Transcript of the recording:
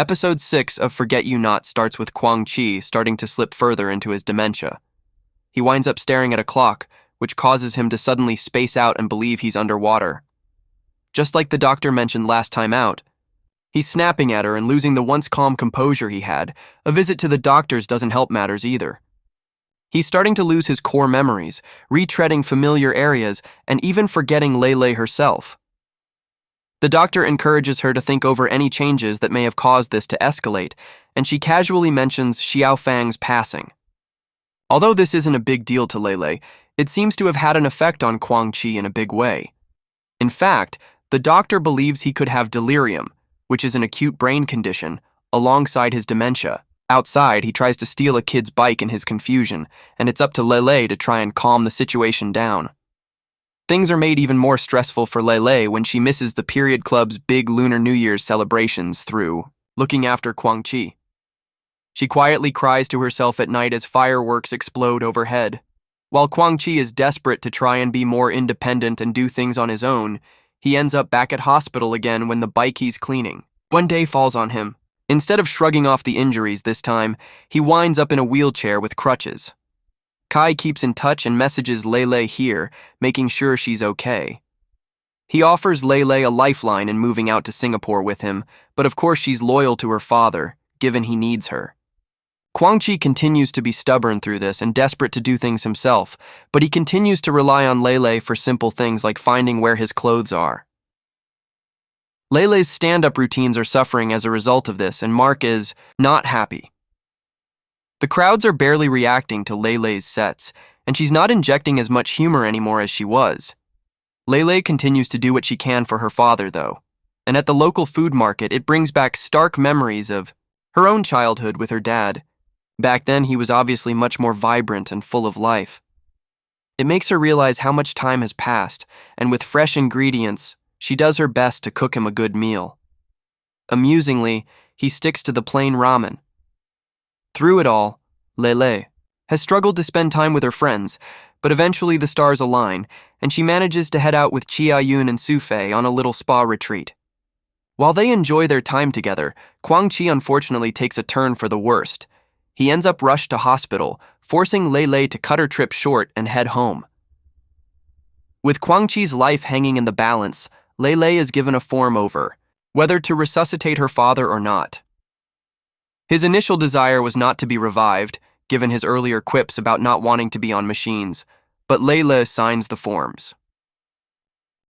Episode 6 of Forget You Not starts with Kwang Chi starting to slip further into his dementia. He winds up staring at a clock, which causes him to suddenly space out and believe he's underwater. Just like the doctor mentioned last time out, he's snapping at her and losing the once calm composure he had. A visit to the doctors doesn't help matters either. He's starting to lose his core memories, retreading familiar areas, and even forgetting Lei herself. The doctor encourages her to think over any changes that may have caused this to escalate, and she casually mentions Xiao Fang's passing. Although this isn't a big deal to Lei, it seems to have had an effect on Kwang Chi in a big way. In fact, the doctor believes he could have delirium, which is an acute brain condition, alongside his dementia. Outside, he tries to steal a kid's bike in his confusion, and it's up to Lei to try and calm the situation down. Things are made even more stressful for Lei when she misses the Period Club's big Lunar New Year's celebrations through looking after Kwang Chi. She quietly cries to herself at night as fireworks explode overhead. While Kwang Chi is desperate to try and be more independent and do things on his own, he ends up back at hospital again when the bike he's cleaning one day falls on him. Instead of shrugging off the injuries this time, he winds up in a wheelchair with crutches. Kai keeps in touch and messages Lei here, making sure she's okay. He offers Lei a lifeline in moving out to Singapore with him, but of course she's loyal to her father, given he needs her. Kwang Chi continues to be stubborn through this and desperate to do things himself, but he continues to rely on Lei for simple things like finding where his clothes are. Lei's stand-up routines are suffering as a result of this, and Mark is not happy. The crowds are barely reacting to Lei's sets, and she's not injecting as much humor anymore as she was. Lei continues to do what she can for her father, though, and at the local food market, it brings back stark memories of her own childhood with her dad. Back then, he was obviously much more vibrant and full of life. It makes her realize how much time has passed, and with fresh ingredients, she does her best to cook him a good meal. Amusingly, he sticks to the plain ramen. Through it all, Lei has struggled to spend time with her friends, but eventually the stars align, and she manages to head out with Chia Yun and Su Fei on a little spa retreat. While they enjoy their time together, Kwang Chi unfortunately takes a turn for the worst. He ends up rushed to hospital, forcing Lei to cut her trip short and head home. With Kwang Chi's life hanging in the balance, Lei is given a form-over, whether to resuscitate her father or not. His initial desire was not to be revived, given his earlier quips about not wanting to be on machines, but Lei signs the forms.